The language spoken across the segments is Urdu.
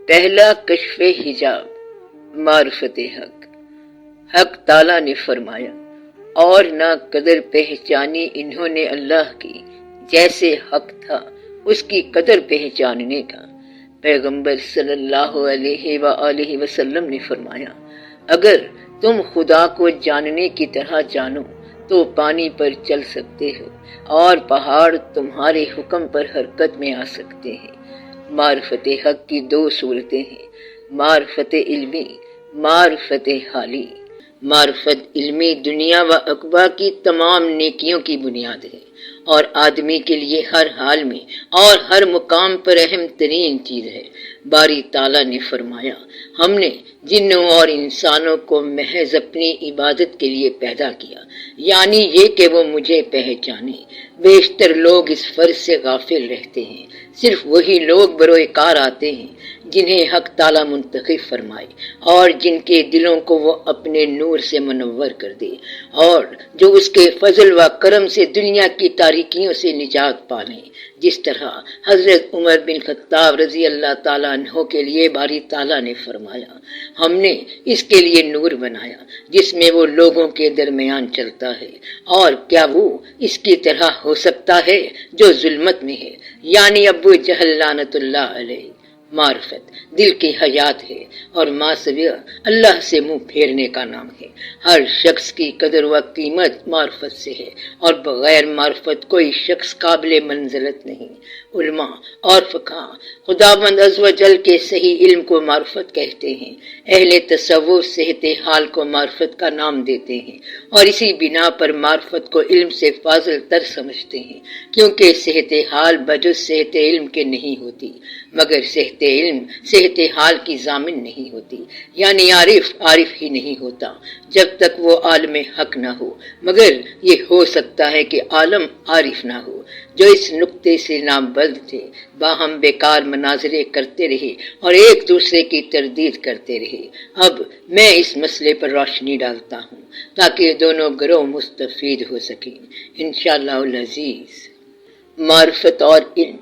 پہلا کشف حجاب معرفت حق۔ حق تعالیٰ نے فرمایا، اور نہ قدر پہچانی انہوں نے اللہ کی جیسے حق تھا اس کی قدر پہچاننے کا۔ پیغمبر صلی اللہ علیہ وآلہ وسلم نے فرمایا، اگر تم خدا کو جاننے کی طرح جانو تو پانی پر چل سکتے ہو اور پہاڑ تمہارے حکم پر حرکت میں آ سکتے ہیں۔ معرفت حق کی دو صورتیں ہیں، معرفت علمی، معرفت حالی۔ معرفت علمی دنیا و عقبہ کی تمام نیکیوں کی بنیاد ہے اور آدمی کے لیے ہر حال میں اور ہر مقام پر اہم ترین چیز ہے۔ باری تعالیٰ نے فرمایا، ہم نے جنوں اور انسانوں کو محض اپنی عبادت کے لیے پیدا کیا، یعنی یہ کہ وہ مجھے پہچانے۔ بیشتر لوگ اس فرض سے غافل رہتے ہیں، صرف وہی لوگ بروئے کار آتے ہیں جنہیں حق تعالیٰ منتخب فرمائے اور جن کے دلوں کو وہ اپنے نور سے منور کر دے، اور جو اس کے فضل و کرم سے دنیا کی تاریکیوں سے نجات پالیں، جس طرح حضرت عمر بن خطاب رضی اللہ تعالیٰ عنہ کے لیے باری تعالیٰ نے فرمایا، ہم نے اس کے لیے نور بنایا جس میں وہ لوگوں کے درمیان چلتا ہے، اور کیا وہ اس کی طرح ہو سکتا ہے جو ظلمت میں ہے، یعنی ابو جہل لعنت اللہ علیہ۔ معرفت دل کی حیات ہے اور ماسویہ اللہ سے منہ پھیرنے کا نام ہے۔ ہر شخص کی قدر و قیمت معرفت سے ہے اور بغیر معرفت کوئی شخص قابل منزلت نہیں۔ علماء اور فقہاء خداوند عز و جل کے صحیح علم کو معرفت کہتے ہیں۔ اہل تصوف صحت حال کو معرفت کا نام دیتے ہیں اور اسی بنا پر معرفت کو علم سے فاضل تر سمجھتے ہیں، کیونکہ صحت حال بجز صحت علم کے نہیں ہوتی، مگر صحت علم صحت حال کی ضامن نہیں ہوتی، یعنی عارف ہی نہیں ہوتا جب تک وہ عالم حق نہ ہو، مگر یہ ہو سکتا ہے کہ عالم عارف نہ ہو۔ جو اس نقطے سے نامبلد تھے باہم بیکار مناظرے کرتے رہے اور ایک دوسرے کی تردید کرتے رہے۔ اب میں اس مسئلے پر روشنی ڈالتا ہوں تاکہ دونوں گروہ مستفید ہو سکیں انشاءاللہ العزیز۔ معرفت اور علم۔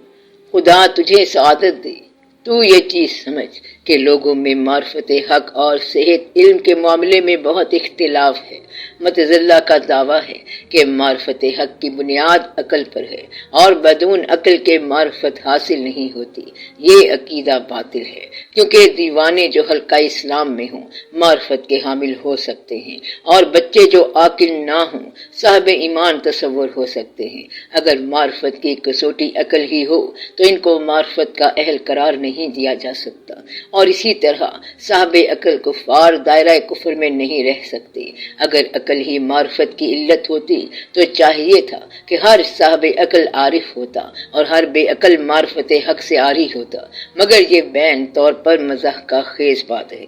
خدا تجھے سعادت دے، تو یہ چیز سمجھ کہ لوگوں میں معرفت حق اور صحت علم کے معاملے میں بہت اختلاف ہے۔ متزلہ کا دعویٰ ہے کہ معرفت حق کی بنیاد عقل پر ہے اور بدون عقل کے معرفت حاصل نہیں ہوتی۔ یہ عقیدہ باطل ہے، کیونکہ دیوانے جو حلقہ اسلام میں ہوں معرفت کے حامل ہو سکتے ہیں، اور بچے جو عاقل نہ ہوں صاحب ایمان تصور ہو سکتے ہیں۔ اگر معرفت کی کسوٹی عقل ہی ہو تو ان کو معرفت کا اہل قرار نہیں دیا جا سکتا، اور اسی طرح صاحب عقل کفار دائرہ کفر میں نہیں رہ سکتے۔ اگر عقل ہی معرفت کی علت ہوتی تو چاہیے تھا کہ ہر صاحب عقل عارف ہوتا اور ہر بے عقل معرفت حق سے عاری ہوتا، مگر یہ بین طور پر مزاح کا خیز بات ہے۔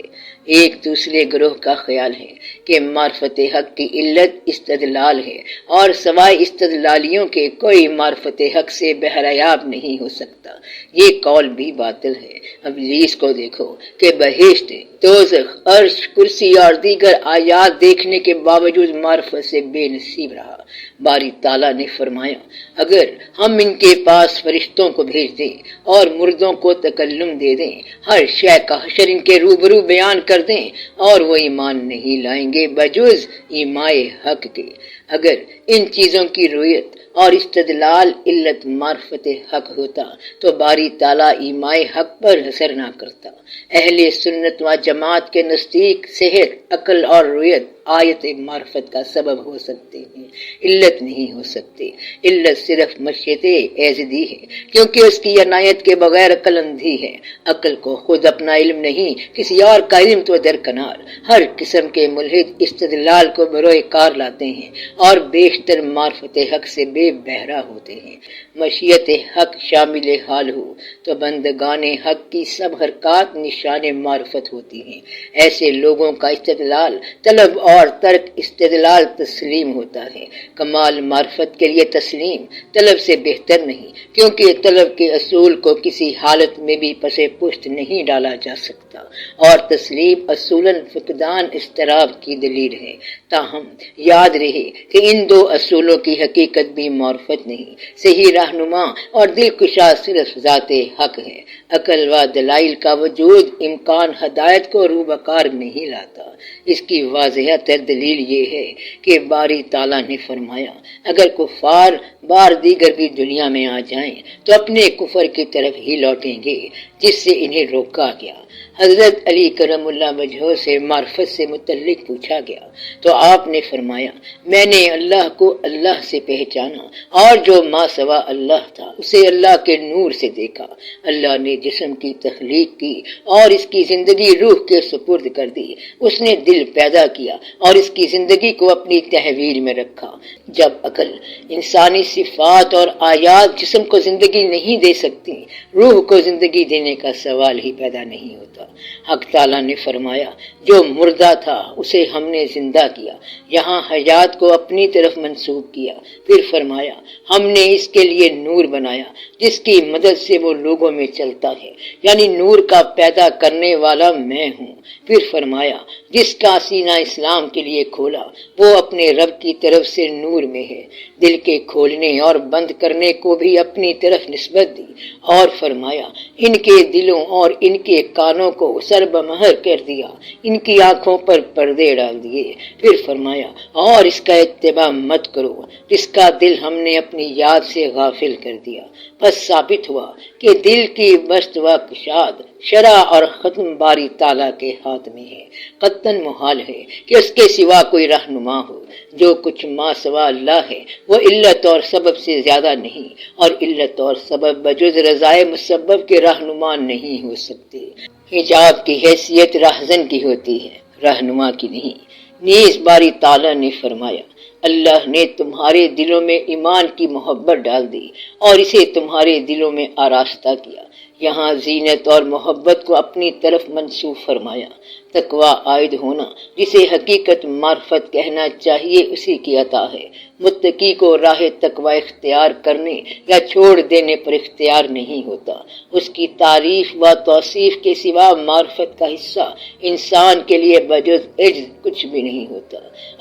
ایک دوسرے گروہ کا خیال ہے کہ معرفت حق کی علت استدلال ہے اور سوائے استدلالیوں کے کوئی معرفت حق سے بہریاب نہیں ہو سکتا۔ یہ قول بھی باطل ہے۔ ابلیس کو دیکھو کہ بہشت، دوزخ، عرش، کرسی اور دیگر آیات دیکھنے کے باوجود معرفت سے بے نصیب رہا۔ باری تعالیٰ نے فرمایا، اگر ہم ان کے پاس فرشتوں کو بھیج دیں اور مردوں کو تکلم دے دیں، ہر شے کا حشر ان کے روبرو بیان کر دیں، اور وہ ایمان نہیں لائیں گے بجز ایمائے حق کے۔ اگر ان چیزوں کی رویت اور استدلال علت معرفت حق ہوتا تو باری تعالیٰ ایمائے حق پر حسر نہ کرتا۔ اہل سنت و جماعت کے نزدیک صحت، عقل اور رویت آیت معرفت کا سبب ہو سکتے ہیں، علت نہیں ہو سکتے۔ علت صرف مشیت ایزدی ہے، کیونکہ اس کی عنایت کے بغیر عقل اندھی ہے۔ عقل کو خود اپنا علم نہیں، کسی اور کا علم تو درکنار۔ ہر قسم کے ملحد استدلال کو بروئے کار لاتے ہیں اور بیشتر معرفت حق سے بے بہرا ہوتے ہیں۔ مشیت حق شامل حال ہو تو بندگان حق کی سب حرکات نشان معرفت ہوتی ہیں۔ ایسے لوگوں کا استدلال طلب اور ترک استدلال تسلیم ہوتا ہے۔ کمال معرفت کے لیے تسلیم طلب سے بہتر نہیں، کیونکہ طلب کے اصول کو کسی حالت میں بھی پس پشت نہیں ڈالا جا سکتا، اور تسلیم اصولاً فقدان اضطراب کی دلیل ہے۔ تاہم یاد رہے کہ ان دو اصولوں کی حقیقت بھی معرفت نہیں، صحیح رہنما اور دل کشا صرف ذات حق ہے۔ عقل و دلائل کا وجود امکان ہدایت کو روبکار نہیں لاتا۔ اس کی واضح تر دلیل یہ ہے کہ باری تعالیٰ نے فرمایا اگر کفار بار دیگر بھی دنیا میں آ جائیں تو اپنے کفر کی طرف ہی لوٹیں گے جس سے انہیں روکا گیا۔ حضرت علی کرم اللہ وجہہ سے معرفت سے متعلق پوچھا گیا تو آپ نے فرمایا میں نے اللہ کو اللہ سے پہچانا اور جو ما سوا اللہ تھا اسے اللہ کے نور سے دیکھا۔ اللہ نے جسم کی تخلیق کی اور اس کی زندگی روح کے سپرد کر دی۔ اس نے دل پیدا کیا اور اس کی زندگی کو اپنی تحویل میں رکھا۔ جب عقل انسانی صفات اور آیات جسم کو زندگی نہیں دے سکتی، روح کو زندگی دینے کا سوال ہی پیدا نہیں ہوتا۔ حق تعالیٰ نے فرمایا جو مردہ تھا اسے ہم نے زندہ کیا، یہاں حیات کو اپنی طرف منسوب کیا۔ پھر فرمایا ہم نے اس کے لیے نور بنایا جس کی مدد سے وہ لوگوں میں چلتا ہے، یعنی نور کا پیدا کرنے والا میں ہوں۔ پھر فرمایا جس کا سینہ اسلام کے لیے کھولا وہ اپنے رب کی طرف سے نور میں ہے، دل کے کھولنے اور بند کرنے کو بھی اپنی طرف نسبت دی، اور فرمایا ان کے دلوں اور ان کے کانوں کو سربمہر کر دیا، ان کی آنکھوں پر پردے ڈال دیے۔ پھر فرمایا اور اس کا اتباع مت کرو جس کا دل ہم نے اپنی یاد سے غافل کر دیا۔ پس ثابت ہوا کہ دل کی بست و کشاد شرع اور ختم باری تعالیٰ کے ہاتھ میں ہے۔ قطعاً محال ہے کہ اس کے سوا کوئی رہنما ہو۔ جو کچھ ما سوا اللہ ہے وہ علت اور سبب سے زیادہ نہیں، اور علت اور سبب بجز رضائے مسبب کے رہنما نہیں ہو سکتے۔ حجاب کی حیثیت راہزن کی ہوتی ہے، رہنما کی نہیں۔ نیز باری تعالیٰ نے فرمایا اللہ نے تمہارے دلوں میں ایمان کی محبت ڈال دی اور اسے تمہارے دلوں میں آراستہ کیا۔ یہاں زینت اور محبت کو اپنی طرف منسوب فرمایا۔ تقوی عائد ہونا جسے حقیقت معرفت کہنا چاہیے اسی کی عطا ہے۔ متقی کو راہ تقوی اختیار کرنے یا چھوڑ دینے پر اختیار نہیں ہوتا۔ اس کی تعریف و توصیف کے سوا معرفت کا حصہ انسان کے لیے بجز عجز کچھ بھی نہیں ہوتا۔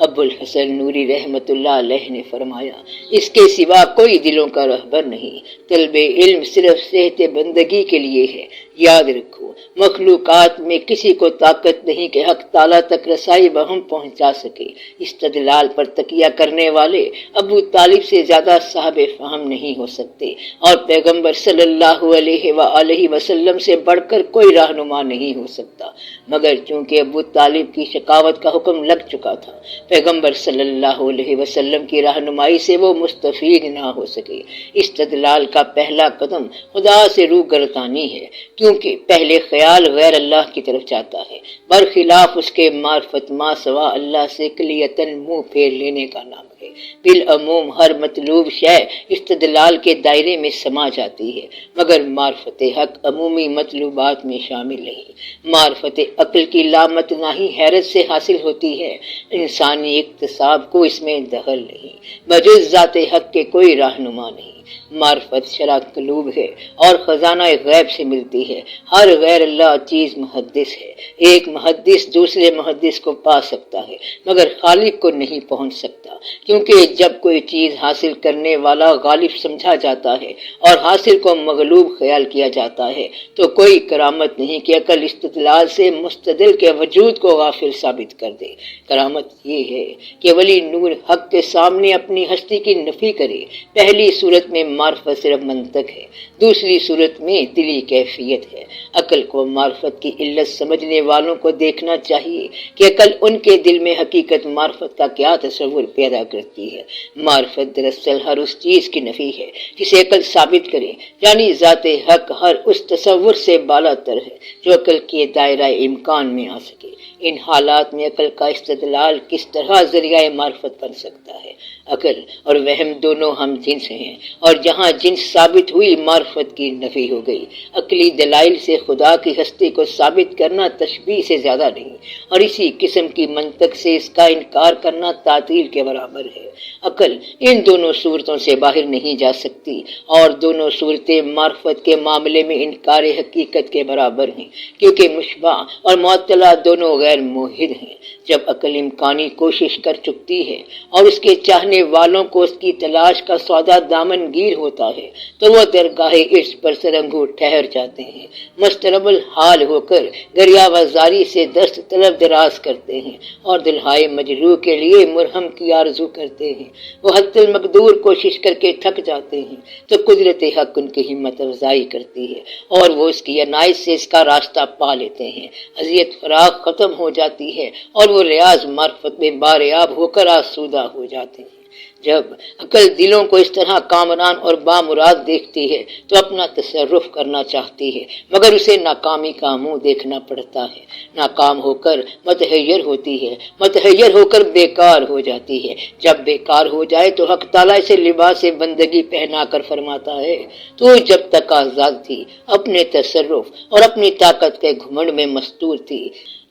ابو الحسن نوری رحمت اللہ علیہ نے فرمایا اس کے سوا کوئی دلوں کا رہبر نہیں۔ طلب علم صرف صحت بندگی کے لیے ہے۔ یاد رکھو مخلوقات میں کسی کو طاقت نہیں کہ حق تعالیٰ تک رسائی بہم پہنچا سکے۔ استدلال پر تکیہ کرنے والے ابو طالب سے زیادہ صاحب فہم نہیں ہو سکتے، اور پیغمبر صلی اللہ علیہ وآلہ وسلم سے بڑھ کر کوئی رہنما نہیں ہو سکتا، مگر چونکہ ابو طالب کی شقاوت کا حکم لگ چکا تھا، پیغمبر صلی اللہ علیہ وسلم کی رہنمائی سے وہ مستفید نہ ہو سکے۔ استدلال کا پہلا قدم خدا سے روگردانی ہے، کیونکہ پہلے خیال غیر اللہ کی طرف جاتا ہے، برخلاف اس کے معرفت ما سوا اللہ سے کلیتاً منہ پھیر لینے کا نام ہے۔ بالعموم ہر مطلوب شے استدلال کے دائرے میں سما جاتی ہے، مگر معرفت حق عمومی مطلوبات میں شامل نہیں۔ معرفت عقل کی لامتناہی حیرت سے حاصل ہوتی ہے، انسانی اکتساب کو اس میں دخل نہیں، بجز ذات حق کے کوئی رہنما نہیں۔ معرفت شرع قلوب ہے اور خزانہ غیب سے ملتی ہے۔ ہر غیر اللہ چیز محدث ہے۔ ایک محدث دوسرے محدث کو پا سکتا ہے مگر خالق کو نہیں پہنچ سکتا، کیونکہ جب کوئی چیز حاصل کرنے والا غالب سمجھا جاتا ہے اور حاصل کو مغلوب خیال کیا جاتا ہے تو کوئی کرامت نہیں کہ عقل استدلال سے مستدل کے وجود کو غافل ثابت کر دے۔ کرامت یہ ہے کہ ولی نور حق کے سامنے اپنی ہستی کی نفی کرے۔ پہلی صورت میں معرفت صرف منطق ہے، دوسری صورت میں دلی کیفیت ہے۔ عقل کو معرفت کی علت سمجھنے والوں کو دیکھنا چاہیے کہ عقل ان کے دل میں حقیقت معرفت کا کیا تصور پیدا کرتی ہے۔ معرفت دراصل ہر اس چیز کی نفی ہے جسے عقل ثابت کرے، یعنی ذات حق ہر اس تصور سے بالا تر ہے جو عقل کے دائرہ امکان میں آ سکے۔ ان حالات میں عقل کا استدلال کس طرح ذریعہ معرفت بن سکتا ہے؟ عقل اور وہم دونوں ہم جنس ہیں، اور جہاں جنس ثابت ہوئی معرفت کی نفی ہو گئی۔ عقلی دلائل سے خدا کی ہستی کو ثابت کرنا تشبیہ سے زیادہ نہیں، اور اسی قسم کی منطق سے اس کا انکار کرنا تعطیل کے برابر ہے۔ عقل ان دونوں صورتوں سے باہر نہیں جا سکتی، اور دونوں صورتیں معرفت کے معاملے میں انکار حقیقت کے برابر ہیں، کیونکہ مشبہ اور معطلہ دونوں غیر موحد ہیں۔ جب عقل امکانی کوشش کر چکتی ہے اور اس کے چاہنے والوں کو اس کی تلاش کا سودا دامن گیر ہوتا ہے تو وہ درگاہ عرش پر سرنگوں ٹھہر جاتے ہیں، مضطرب الحال ہو کر گریہ زاری سے دست طلب دراز کرتے ہیں اور دلہائے مجروح کے لیے مرہم کی آرزو کرتے ہیں۔ وہ حد المقدور کوشش کر کے تھک جاتے ہیں تو قدرت حق ان کی ہمت افزائی کرتی ہے اور وہ اس کی عنایت سے اس کا راستہ پا لیتے ہیں، اذیت فراق ختم ہو جاتی ہے اور وہ ریاض معرفت میں باریاب ہو کر آسودہ ہو جاتے ہیں۔ جب عقل دلوں کو اس طرح کامران اور بامراد دیکھتی ہے تو اپنا تصرف کرنا چاہتی ہے، مگر اسے ناکامی کا منہ دیکھنا پڑتا ہے۔ ناکام ہو کر متحیر ہوتی ہے، متحیر ہو کر بیکار ہو جاتی ہے۔ جب بیکار ہو جائے تو حق تعالیٰ اسے لباس بندگی پہنا کر فرماتا ہے، تو جب تک آزاد تھی اپنے تصرف اور اپنی طاقت کے گھمنڈ میں مستور تھی،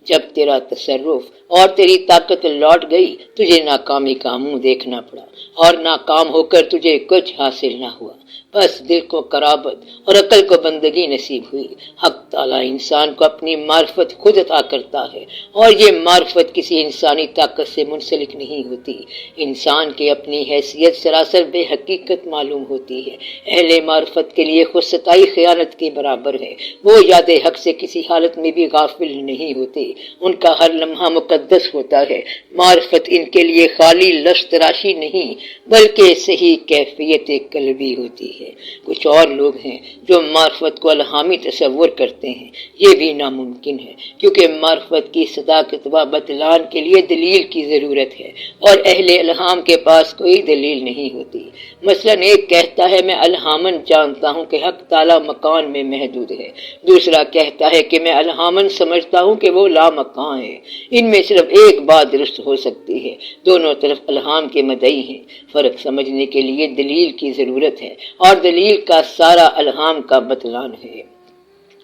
جب تیرا تصرف اور تیری طاقت لوٹ گئی تجھے ناکامی کا منہ دیکھنا پڑا اور ناکام ہو کر تجھے کچھ حاصل نہ ہوا، بس دل کو قرابت اور عقل کو بندگی نصیب ہوئی۔ حق تعالیٰ انسان کو اپنی معرفت خود عطا کرتا ہے اور یہ معرفت کسی انسانی طاقت سے منسلک نہیں ہوتی۔ انسان کی اپنی حیثیت سراسر بے حقیقت معلوم ہوتی ہے۔ اہل معرفت کے لیے خود ستائی خیانت کے برابر ہے۔ وہ یاد حق سے کسی حالت میں بھی غافل نہیں ہوتے، ان کا ہر لمحہ مقدس ہوتا ہے۔ معرفت ان کے لیے خالی لفظ تراشی نہیں بلکہ صحیح کیفیت قلبی ہوتی ہے۔ کچھ اور لوگ ہیں جو معرفت کو الہامی تصور کرتے ہیں، یہ بھی ناممکن ہے کیونکہ معرفت کی صداقت و بطلان کے لیے دلیل کی ضرورت ہے اور اہل الہام کے پاس کوئی دلیل نہیں ہوتی۔ مثلا ایک کہتا ہے میں الہامن جانتا ہوں کہ حق تعالی مکان میں محدود ہے، دوسرا کہتا ہے کہ میں الہامن سمجھتا ہوں کہ وہ لا مکان ہے۔ ان میں صرف ایک بات درست ہو سکتی ہے، دونوں طرف الہام کے مدعی ہیں۔ فرق سمجھنے کے لیے دلیل کی ضرورت ہے اور دلیل کا سارا الہام کا بطلان ہے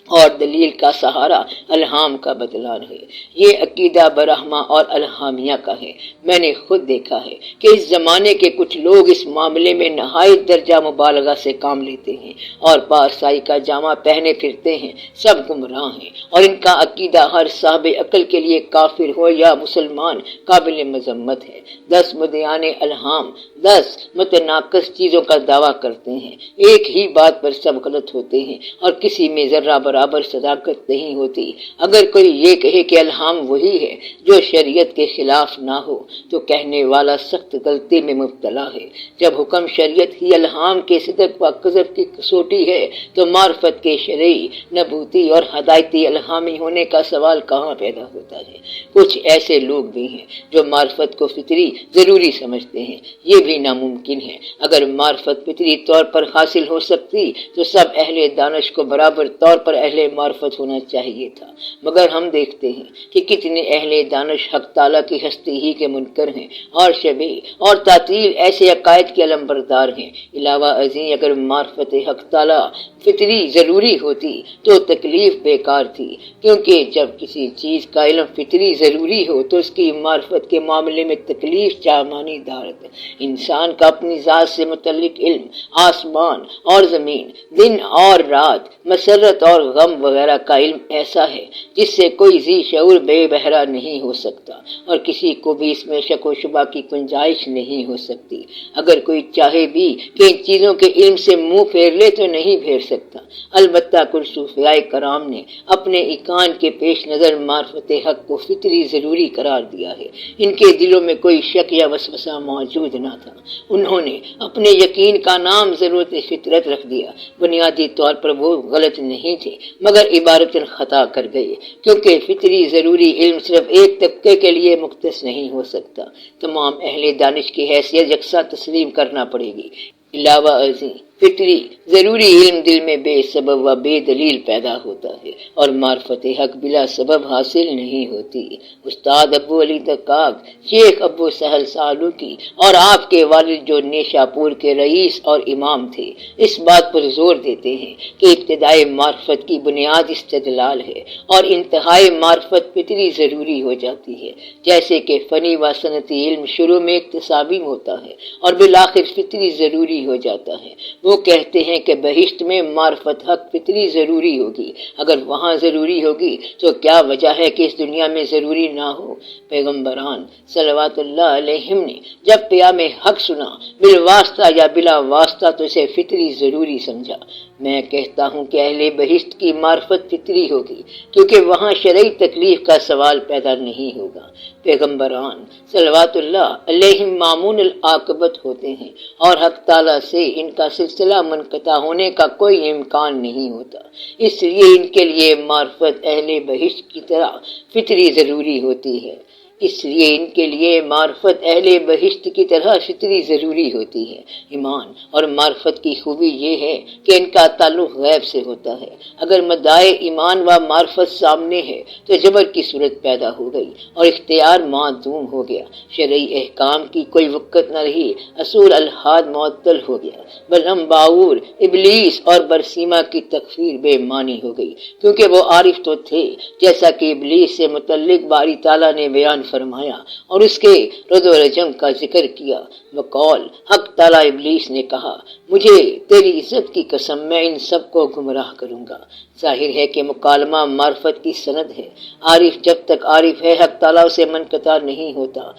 اور دلیل کا سہارا الہام کا بطلان ہے۔ یہ عقیدہ برہمہ اور الہامیہ کا ہے۔ میں نے خود دیکھا ہے کہ اس زمانے کے کچھ لوگ اس معاملے میں نہایت درجہ مبالغہ سے کام لیتے ہیں اور پارسائی کا جامہ پہنے پھرتے ہیں۔ سب گمراہ ہیں اور ان کا عقیدہ ہر صاحب عقل کے لیے کافر ہو یا مسلمان قابل مذمت ہے۔ 10 مدعیان الہام 10 متناقض چیزوں کا دعویٰ کرتے ہیں، ایک ہی بات پر سب غلط ہوتے ہیں اور کسی میں ذرہ برابر صداقت نہیں ہوتی۔ اگر کوئی یہ کہے کہ الہام وہی ہے جو شریعت کے خلاف نہ ہو تو کہنے والا سخت غلطی میں مبتلا ہے۔ جب حکم شریعت ہی الہام کے صدق و کذب کی کسوٹی ہے تو معرفت کے شرعی، نبوتی اور ہدایتی الہامی ہونے کا سوال کہاں پیدا ہوتا ہے؟ کچھ ایسے لوگ بھی ہیں جو معرفت کو فطری ضروری سمجھتے ہیں، یہ بھی ناممکن ہے۔ اگر معرفت فطری طور پر حاصل ہو سکتی تو سب اہل دانش کو برابر طور پر اہل معرفت ہونا چاہیے تھا، مگر ہم دیکھتے ہیں کہ کتنے اہل دانش حق تعالیٰ کی ہستی ہی کے منکر ہیں اور شبیہ اور تعطیل ایسے عقائد کے علمبردار ہیں۔ علاوہ ازیں اگر معرفت حق تعالیٰ فطری ضروری ہوتی تو تکلیف بیکار تھی، کیونکہ جب کسی چیز کا علم فطری ضروری ہو تو اس کی معرفت کے معاملے میں تکلیف چامانی دارت۔ انسان کا اپنی ذات سے متعلق علم آسمان اور زمین، دن اور رات، مسرت اور غم وغیرہ کا علم ایسا ہے جس سے کوئی ذی شعور بے بہرا نہیں ہو سکتا اور کسی کو بھی اس میں شک و شبہ کی گنجائش نہیں ہو سکتی۔ اگر کوئی چاہے بھی کہ ان چیزوں کے علم سے منہ پھیر لے تو نہیں پھیر سکتا۔ البتہ کچھ صوفیاء کرام نے اپنے ایقان کے پیش نظر معرفت حق کو فطری ضروری قرار دیا ہے۔ ان کے دلوں میں کوئی شک یا وسوسہ موجود نہ تھا، انہوں نے اپنے یقین کا نام ضرورت فطرت رکھ دیا۔ بنیادی طور پر وہ غلط نہیں تھے مگر عبارت خطا کر گئے، کیونکہ فطری ضروری علم صرف ایک طبقے کے لیے مختص نہیں ہو سکتا، تمام اہل دانش کی حیثیت یکساں تسلیم کرنا پڑے گی۔ علاوہ ازیں فطری ضروری علم دل میں بے سبب و بے دلیل پیدا ہوتا ہے اور معرفت حق بلا سبب حاصل نہیں ہوتی۔ استاد ابو علی دقاق، شیخ ابو سہل سالوکی اور آپ کے والد جو نیشا پور کے رئیس اور امام تھے، اس بات پر زور دیتے ہیں کہ ابتدائی معرفت کی بنیاد استدلال ہے اور انتہائی معرفت فطری ضروری ہو جاتی ہے، جیسے کہ فنی و صنعتی علم شروع میں اکتسابی ہوتا ہے اور بالآخر فطری ضروری ہو جاتا ہے۔ وہ کہتے ہیں کہ بہشت میں معرفت حق فطری ضروری ہوگی، اگر وہاں ضروری ہوگی تو کیا وجہ ہے کہ اس دنیا میں ضروری نہ ہو؟ پیغمبران صلوات اللہ علیہم نے جب قیام حق سنا، بالواسطہ یا بلا واسطہ، تو اسے فطری ضروری سمجھا۔ میں کہتا ہوں کہ اہل بہشت کی معرفت فطری ہوگی، کیونکہ وہاں شرعی تکلیف کا سوال پیدا نہیں ہوگا۔ پیغمبران صلوات اللہ علیہم مامون العاقبت ہوتے ہیں، اور حق تعالیٰ سے ان کا سلسلہ منقطع ہونے کا کوئی امکان نہیں ہوتا، اس لیے ان کے لیے معرفت اہل بہشت کی طرح فطری ضروری ہوتی ہے۔ ایمان اور معرفت کی خوبی یہ ہے کہ ان کا تعلق غیب سے ہوتا ہے۔ اگر مدعائے ایمان و معرفت سامنے ہے تو جبر کی صورت پیدا ہو گئی اور اختیار معدوم ہو گیا، شرعی احکام کی کوئی وقت نہ رہی، اصول الحاد معطل ہو گیا، بلہم باور ابلیس اور برسیمہ کی تکفیر بے معنی ہو گئی، کیونکہ وہ عارف تو تھے، جیسا کہ ابلیس سے متعلق باری تعالیٰ نے بیان فرمایا اور اس کے رد و رجم کا ذکر کیا۔ وقال حق تعالیٰ ابلیس نے کہا، مجھے تیری عزت کی قسم میں ان سب کو گمراہ کروں گا۔ ظاہر ہے کہ مکالمہ معرفت کی سند ہے، عارف جب تک عارف ہے حق تعالیٰ سے منقطع نہیں ہوتا،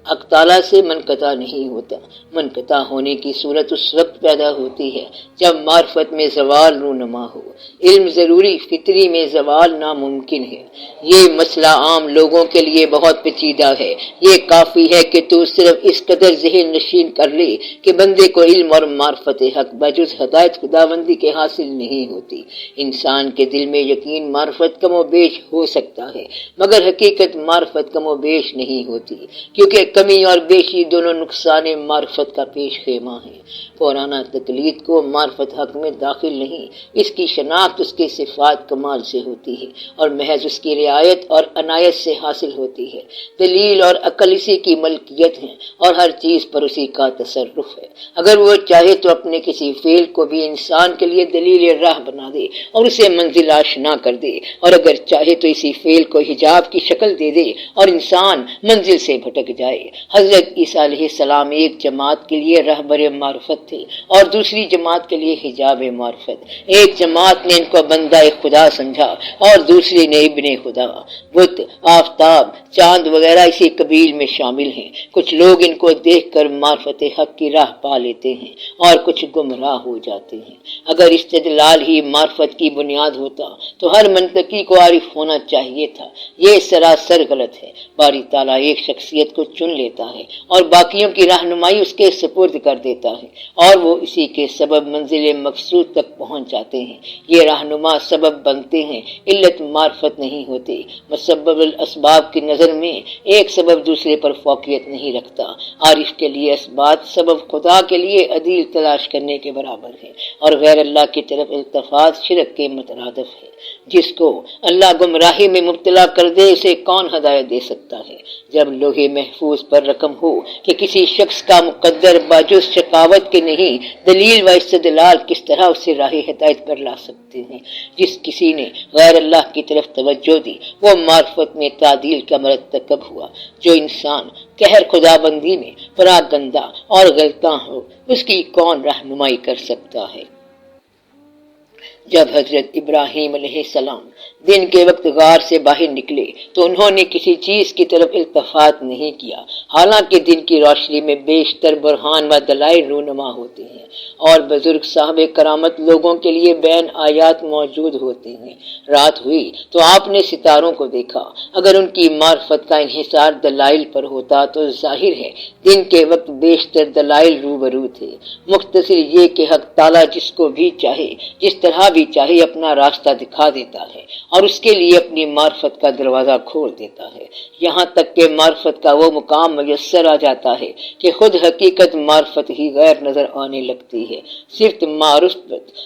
حق تعالیٰ سے منقطع نہیں ہوتا۔ منقطع ہونے کی صورت اس وقت پیدا ہوتی ہے جب معرفت میں زوال رونما ہو۔ علم ضروری، فطری میں زوال ناممکن ہے۔ یہ مسئلہ عام لوگوں کے لیے بہت پیچیدہ ہے، یہ کافی ہے کہ تو صرف اس قدر ذہن نشین کر لے کہ بندے کو علم اور معرفت حق بجز ہدایت خداوندی کے حاصل نہیں ہوتی۔ انسان کے دل میں یقین معرفت کم و بیش ہو سکتا ہے، مگر حقیقت معرفت کم و بیش نہیں ہوتی، کیونکہ کمی اور بیشی دونوں نقصان معرفت کا پیش خیمہ ہیں۔ قرآن تقلید کو معرفت حق میں داخل نہیں، اس کی شناخت اس کے صفات کمال سے ہوتی ہے اور محض اس کی رعایت اور عنایت سے حاصل ہوتی ہے۔ دلیل اور عقل اسی کی ملکیت ہیں اور ہر چیز پر اسی کا تصرف ہے۔ اگر وہ چاہے تو اپنے کسی فعل کو بھی انسان کے لیے دلیل راہ بنا دے اور اسے منزل آشنا کر دے، اور اگر چاہے تو اسی فعل کو حجاب کی شکل دے دے اور انسان منزل سے بھٹک جائے۔ حضرت عیسیٰ علیہ السلام ایک جماعت کے لیے رہبر معرفت تھے اور دوسری جماعت کے لیے حجاب معرفت۔ ایک جماعت نے ان کو بندہ خدا سمجھا اور دوسری نے ابن خدا۔ بت، آفتاب، چاند وغیرہ اسی قبیل میں شامل ہیں۔ کچھ لوگ ان کو دیکھ کر معرفت حق کی راہ پا لیتے ہیں اور کچھ گمراہ ہو جاتے ہیں۔ اگر استدلال ہی معرفت کی بنیاد ہوتا تو ہر منطقی کو عارف ہونا چاہیے تھا۔ یہ سراسر غلط ہے۔ باری تعالیٰ ایک شخصیت کو چن لیتا ہے اور باقیوں کی رہنمائی اس کے سپرد کر دیتا ہے اور وہ اسی کے سبب منزل مقصود تک پہنچ جاتے ہیں۔ یہ رہنما سبب بنتے ہیں، علت معرفت نہیں ہوتے۔ مسبب الاسباب کی نظر میں ایک سبب دوسرے پر فوقیت نہیں رکھتا۔ عارف کے لیے اسباب سبب خدا کے لیے عدیل تلاش کرنے کے برابر ہے اور غیر اللہ کی طرف التفات شرک کے مترادف ہے۔ جس کو اللہ گمراہی میں مبتلا کر دے اسے کون ہدایت دے سکتا ہے؟ جب لوح محفوظ پر رقم ہو کہ کسی شخص کا مقدر باجز شقاوت کے نہیں، دلیل و استدلال کس طرح اسے راہ ہدایت پر لا سکتے ہیں؟ جس کسی نے غیر اللہ کی طرف توجہ دی وہ معرفت میں تعدیل کا مرتکب ہوا۔ جو انسان قہر خدا بندی میں پراگندہ اور غلطاں ہو اس کی کون رہنمائی کر سکتا ہے؟ جب حضرت ابراہیم علیہ السلام دن کے وقت غار سے باہر نکلے تو انہوں نے کسی چیز کی طرف التفات نہیں کیا، حالانکہ دن کی روشنی میں بیشتر برہان و دلائل رونما ہوتے ہیں اور بزرگ صاحب کرامت لوگوں کے لیے بین آیات موجود ہوتے ہیں۔ رات ہوئی تو آپ نے ستاروں کو دیکھا۔ اگر ان کی معرفت کا انحصار دلائل پر ہوتا تو ظاہر ہے دن کے وقت بیشتر دلائل روبرو تھے۔ مختصر یہ کہ حق تعالیٰ جس کو بھی چاہے جس طرح بھی چاہے اپنا راستہ دکھا دیتا ہے اور اس کے لیے اپنی معرفت کا دروازہ کھول دیتا ہے، یہاں تک کہ معرفت کا وہ مقام میسر آ جاتا ہے کہ خود حقیقت معرفت ہی غیر نظر آنے لگتی ہے۔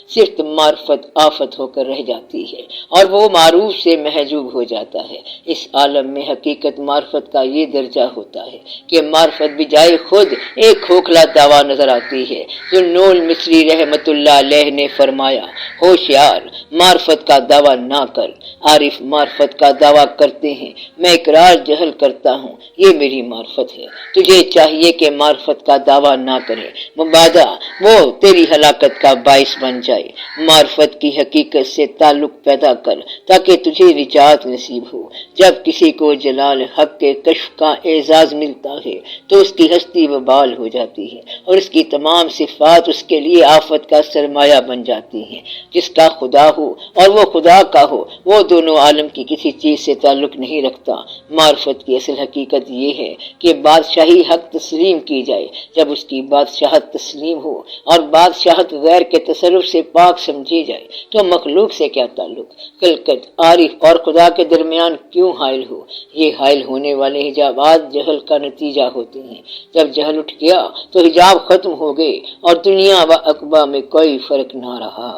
صرف معرفت آفت ہو کر رہ جاتی ہے اور وہ معروف سے محجوب ہو جاتا ہے۔ اس عالم میں حقیقت معرفت کا یہ درجہ ہوتا ہے کہ معرفت بجائے خود ایک کھوکھلا دعویٰ نظر آتی ہے۔ جو نول مصری رحمت اللہ علیہ نے فرمایا، ہو ہوشیار، معرفت کا دعویٰ نہ کر۔ عارف معرفت کا دعویٰ کرتے ہیں، میں اقرار جہل کرتا ہوں، یہ میری معرفت ہے۔ تجھے چاہیے کہ معرفت کا دعویٰ نہ کرے، مبادا وہ تیری ہلاکت کا باعث بن جائے۔ معرفت کی حقیقت سے تعلق پیدا کر تاکہ تجھے نجات نصیب ہو۔ جب کسی کو جلال حق کے کشف کا اعزاز ملتا ہے تو اس کی ہستی وبال ہو جاتی ہے اور اس کی تمام صفات اس کے لیے آفت کا سرمایہ بن جاتی ہیں۔ جس کا خدا ہو اور وہ خدا کا ہو، وہ دونوں عالم کی کسی چیز سے تعلق نہیں رکھتا۔ معرفت کی اصل حقیقت یہ ہے کہ بادشاہی حق تسلیم کی جائے۔ جب اس کی بادشاہت تسلیم ہو اور بادشاہت غیر کے تصرف سے پاک سمجھی جائے تو مخلوق سے کیا تعلق؟ خلقت، عارف اور خدا کے درمیان کیوں حائل ہو؟ یہ حائل ہونے والے حجابات جہل کا نتیجہ ہوتے ہیں۔ جب جہل اٹھ گیا تو حجاب ختم ہو گئے اور دنیا و عقبہ میں کوئی فرق نہ رہا۔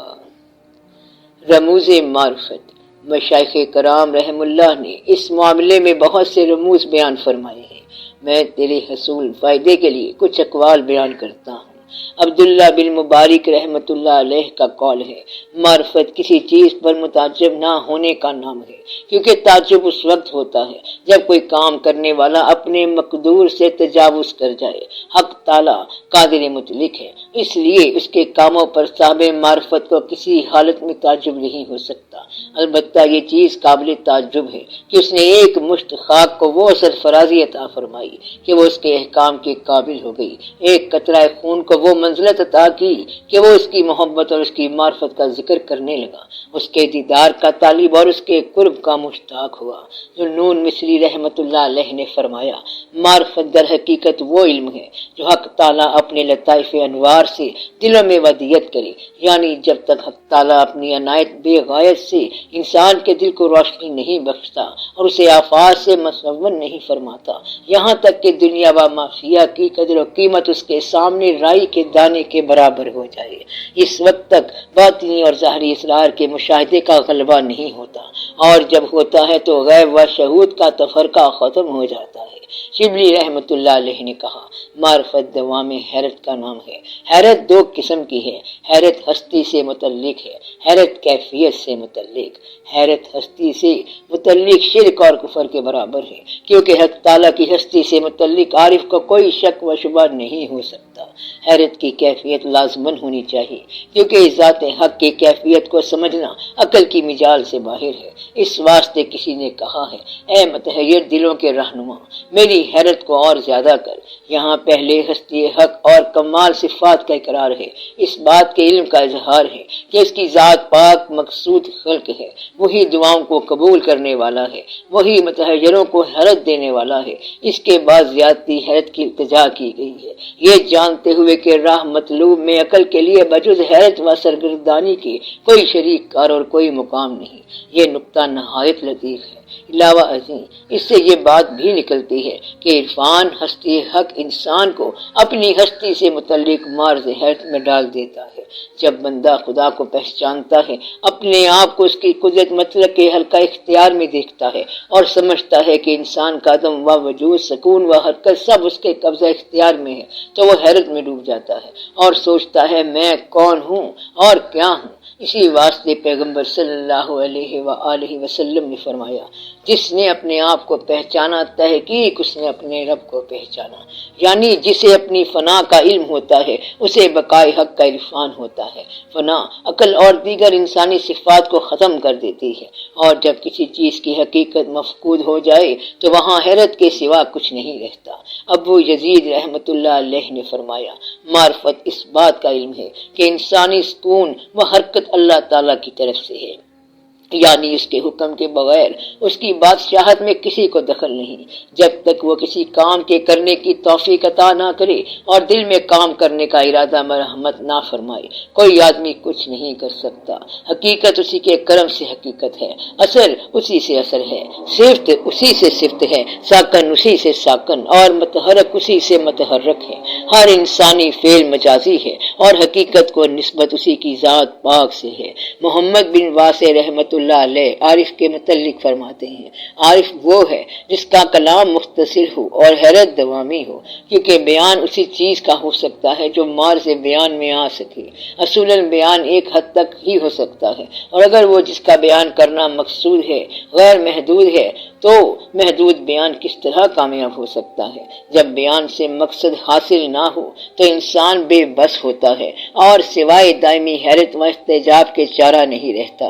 رموز معرفت، مشائخ کرام رحم اللہ نے اس معاملے میں بہت سے رموز بیان فرمائے ہیں۔ میں تیرے حصول فائدے کے لیے کچھ اقوال بیان کرتا ہوں۔ عبداللہ بن مبارک رحمت اللہ علیہ کا قول ہے، معرفت کسی چیز پر متعجب نہ ہونے کا نام ہے، کیونکہ تعجب اس وقت ہوتا ہے جب کوئی کام کرنے والا اپنے مقدور سے تجاوز کر جائے۔ حق تعالی قادر مطلق ہے، اس لیے اس کے کاموں پر صاحب معرفت کو کسی حالت میں تعجب نہیں ہو سکتا۔ البتہ یہ چیز قابل تعجب ہے کہ اس نے ایک مشت خاک کو وہ سرفرازی عطا فرمائی کہ وہ اس کے احکام کے قابل ہو گئی، ایک قطرہ خون کو وہ منزلت عطا کی کہ وہ اس کی محبت اور اس کی معرفت کا ذکر کرنے لگا، اس کے دیدار کا طالب اور اس کے قرب کا مشتاق ہوا۔ ذوالنون مصری رحمت اللہ علیہ نے فرمایا، معرفت در حقیقت وہ علم ہے جو حق تعالیٰ اپنے لطائف انوار سے دلوں میں ودیت کرے، یعنی جب تک حق تعالیٰ اپنی عنایت بے غایت سے انسان کے دل کو روشنی نہیں بخشتا اور اسے آفات سے مصون نہیں فرماتا، یہاں تک کہ دنیا و مافیہ کی قدر و قیمت اس کے سامنے رائی کے دانے کے برابر ہو جائے، اس وقت تک باطنی اور ظاہری اسرار کے مشاہدے کا غلبہ نہیں ہوتا، اور جب ہوتا ہے تو غیب و شہود کا تفرقہ ختم ہو جاتا ہے۔ شبلی رحمت اللہ علیہ نے کہا، معرفت دوام حیرت کا نام ہے۔ حیرت دو قسم کی ہے، حیرت ہستی سے متعلق ہے، حیرت کیفیت سے متعلق۔ حیرت ہستی سے متعلق شرک اور کفر کے برابر ہے، کیونکہ حق تعالیٰ کی ہستی سے متعلق عارف کو کوئی شک و شبہ نہیں ہو سکتا۔ حیرت کی کیفیت لازماً ہونی چاہیے، کیونکہ ذات حق کی کیفیت کو سمجھنا عقل کی مجال سے باہر ہے۔ اس واسطے کسی نے کہا ہے، اے متحیر دلوں کے رہنما، میری حیرت کو اور زیادہ کر۔ یہاں پہلے ہستی حق اور کمال صفات کا اقرار ہے، اس بات کے علم کا اظہار ہے کہ اس کی ذات پاک مقصود خلق ہے، وہی دعاؤں کو قبول کرنے والا ہے، وہی متحیروں کو حیرت دینے والا ہے۔ اس کے بعد زیادتی حیرت کی التجا کی گئی ہے، یہ جانتے ہوئے کہ راہ مطلوب میں عقل کے لیے بجز حیرت و سرگردانی کے کوئی شریک کار اور کوئی مقام نہیں۔ یہ نقطہ نہایت لطیف ہے۔ علاوہ ازیں اس سے یہ بات بھی نکلتی ہے کہ عرفان ہستی حق انسان کو اپنی ہستی سے متعلق معرض حیرت میں ڈال دیتا ہے۔ جب بندہ خدا کو پہچانتا ہے، اپنے آپ کو اس کی قدرت مطلق کے حلقہ اختیار میں دیکھتا ہے اور سمجھتا ہے کہ انسان کا عدم و وجود، سکون و حرکت سب اس کے قبضہ اختیار میں ہے، تو وہ حیرت میں ڈوب جاتا ہے اور سوچتا ہے میں کون ہوں اور کیا ہوں۔ اسی واسطے پیغمبر صلی اللہ علیہ وآلہ وسلم نے فرمایا، جس نے اپنے آپ کو پہچانا تحقیق اس نے اپنے رب کو پہچانا، یعنی جسے اپنی فنا کا علم ہوتا ہے اسے بقائے حق کا عرفان ہوتا ہے۔ فنا عقل اور دیگر انسانی صفات کو ختم کر دیتی ہے، اور جب کسی چیز کی حقیقت مفقود ہو جائے تو وہاں حیرت کے سوا کچھ نہیں رہتا۔ ابو یزید رحمت اللہ علیہ نے فرمایا، معرفت اس بات کا علم ہے کہ انسانی سکون و حرکت اللہ تعالیٰ کی طرف سے ہے، یعنی اس کے حکم کے بغیر اس کی بادشاہت میں کسی کو دخل نہیں، جب تک وہ کسی کام کے کرنے کی توفیق عطا نہ کرے اور دل میں کام کرنے کا ارادہ مرحمت نہ فرمائے، کوئی آدمی کچھ نہیں کر سکتا۔ حقیقت اسی کے کرم سے حقیقت ہے، اثر اسی سے اثر ہے، صفت اسی سے صفت ہے، ساکن اسی سے ساکن اور متحرک اسی سے متحرک ہے۔ ہر انسانی فعل مجازی ہے اور حقیقت کو نسبت اسی کی ذات پاک سے ہے۔ محمد بن واسع رحمت اللہ علیہ عارف کے متعلق فرماتے ہیں، عارف وہ ہے جس کا کلام مختصر ہو اور حیرت دوامی ہو، کیونکہ بیان اسی چیز کا ہو سکتا ہے جو مار سے بیان میں آ سکے۔ اصولاً بیان ایک حد تک ہی ہو سکتا ہے، اور اگر وہ جس کا بیان کرنا مقصود ہے غیر محدود ہے تو محدود بیان کس طرح کامیاب ہو سکتا ہے؟ جب بیان سے مقصد حاصل نہ ہو تو انسان بے بس ہوتا ہے اور سوائے دائمی حیرت و احتجاج کے چارہ نہیں رہتا۔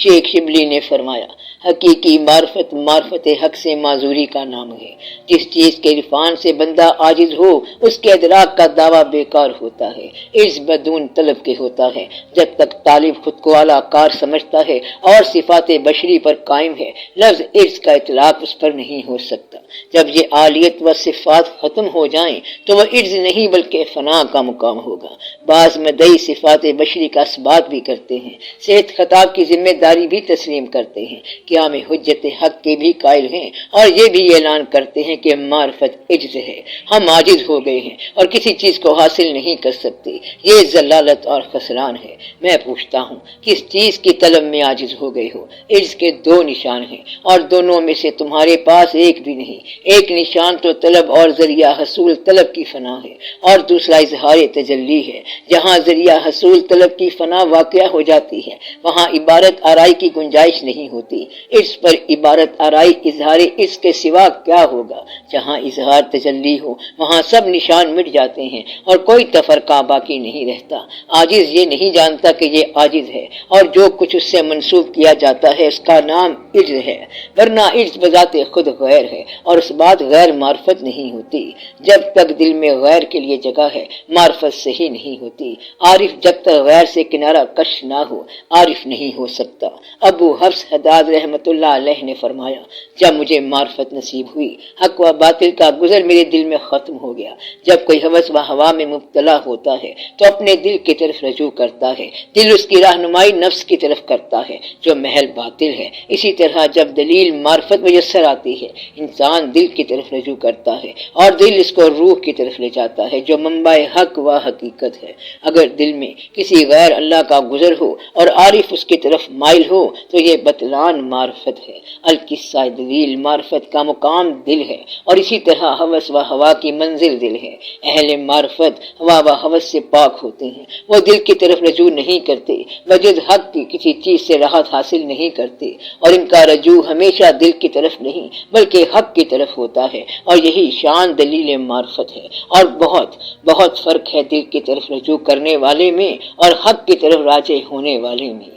شیخ شبلی نے فرمایا، حقیقی معرفت معرفت حق سے معذوری کا نام ہے۔ جس چیز کے عرفان سے بندہ عاجز ہو اس کے ادراک کا دعویٰ بیکار ہوتا ہے، عجز بدون طلب کے ہوتا ہے۔ جب تک طالب خود کو اعلیٰ کار سمجھتا ہے اور صفات بشری پر قائم ہے، لفظ عجز کا اطلاق اس پر نہیں ہو سکتا۔ جب یہ عالیت و صفات ختم ہو جائیں تو وہ عجز نہیں بلکہ فنا کا مقام ہوگا۔ بعض مدعی صفات بشری کا اثبات بھی کرتے ہیں، صحت خطاب کی ذمہ داری بھی تسلیم کرتے ہیں، قیام حجت حق کے بھی قائل ہیں، اور یہ بھی اعلان کرتے ہیں کہ معرفت عجز ہے، ہم عاجز ہو گئے ہیں اور کسی چیز کو حاصل نہیں کر سکتے، یہ ضلالت اور خسران ہے۔ میں پوچھتا ہوں، کس چیز کی طلب میں عاجز ہو گئے ہو؟ عجز کے دو نشان ہیں اور دونوں میں سے تمہارے پاس ایک بھی نہیں۔ ایک نشان تو طلب اور ذریعہ حصول طلب کی فنا ہے، اور دوسرا اظہار تجلی ہے۔ جہاں ذریعہ حصول طلب کی فنا واقع ہو جاتی ہے وہاں عبارت آرائی کی گنجائش نہیں ہوتی۔ اس پر عبارت آرائی اظہار اس کے سوا کیا ہوگا؟ جہاں اظہار تجلی ہو وہاں سب نشان مٹ جاتے ہیں اور کوئی تفرقہ باقی نہیں رہتا۔ عاجز یہ نہیں جانتا کہ یہ عاجز ہے، اور جو کچھ اس سے منسوب کیا جاتا ہے اس کا نام عجز ہے، ورنہ عجز بذات خود غیر ہے اور اس بات غیر معرفت نہیں ہوتی۔ جب تک دل میں غیر کے لیے جگہ ہے معرفت صحیح نہیں ہوتی۔ عارف جب تک غیر سے کنارہ کش نہ ہو عارف نہیں ہو سکتا۔ ابو حفص حداد رحمۃ اللہ علیہ نے فرمایا، جب مجھے معرفت نصیب ہوئی حق و باطل کا گزر میرے دل میں ختم ہو گیا۔ جب کوئی ہوس و ہوا میں مبتلا ہوتا ہے تو اپنے دل کی طرف رجوع کرتا ہے، دل اس کی رہنمائی نفس کی طرف کرتا ہے جو محل باطل ہے۔ اسی طرح جب دلیل معرفت میسر آتی ہے انسان دل کی طرف رجوع کرتا ہے اور دل اس کو روح کی طرف لے جاتا ہے جو منبع حق و حقیقت ہے۔ اگر دل میں کسی غیر اللہ کا گزر ہو اور عارف اس کی طرف مائل ہو تو یہ بطلان معرفت ہے۔ القصہ دلیل معرفت کا مقام دل ہے، اور اسی طرح ہوس و ہوا کی منزل دل ہے۔ اہل معرفت ہوا و ہوس سے پاک ہوتے ہیں، وہ دل کی طرف رجوع نہیں کرتے، وجد حق کی کسی چیز سے راحت حاصل نہیں کرتے، اور ان کا رجوع ہمیشہ دل کی طرف نہیں بلکہ حق کی طرف ہوتا ہے، اور یہی شان دلیل معرفت ہے۔ اور بہت فرق ہے دل کی طرف رجوع کرنے والے میں اور حق کی طرف راجع ہونے والے میں۔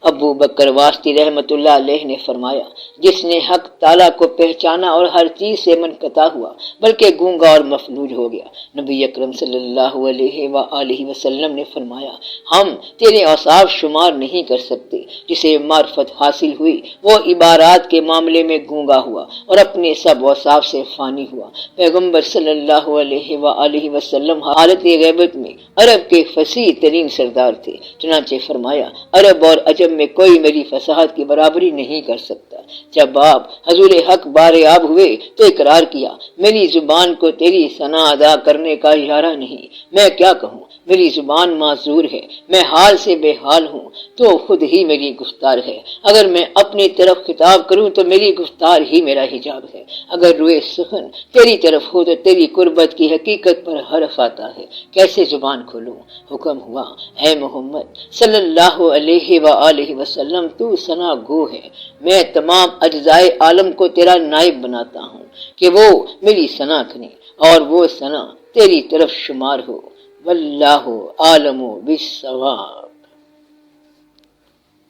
ابو بکر واسطی رحمۃ اللہ علیہ نے فرمایا، جس نے حق تعالیٰ کو پہچانا اور ہر چیز سے منقطع ہوا بلکہ گونگا اور مفلوج ہو گیا۔ نبی اکرم صلی اللہ علیہ وآلہ وسلم نے فرمایا، ہم تیرے اوصاف شمار نہیں کر سکتے۔ جسے معرفت حاصل ہوئی وہ عبارات کے معاملے میں گونگا ہوا اور اپنے سب اوصاف سے فانی ہوا۔ پیغمبر صلی اللہ علیہ وآلہ وسلم حالت غیبت میں عرب کے فصیح ترین سردار تھے، چنانچہ فرمایا، عرب اور عجم میں کوئی میری فصاحت کی برابری نہیں کر سکتا۔ جب آپ حضور حق بار آب ہوئے تو اقرار کیا، میری زبان کو تیری ثنا ادا کرنے کا اشارہ نہیں، میں کیا کہوں، میری زبان معذور ہے، میں حال سے بے حال ہوں تو خود ہی میری گفتار ہے، اگر میں اپنی طرف خطاب کروں تو میری گفتار ہی میرا حجاب ہے، اگر روئے سخن تیری طرف ہو تو تیری قربت کی حقیقت پر حرف آتا ہے، کیسے زبان کھولوں؟ حکم ہوا، اے محمد صلی اللہ علیہ وآلہ وسلم، تو ثنا گو ہے، میں تمام اجزائے عالم کو تیرا نائب بناتا ہوں کہ وہ میری ثنا کریں اور وہ ثنا تیری طرف شمار ہو۔ واللہ عالم بالصواب۔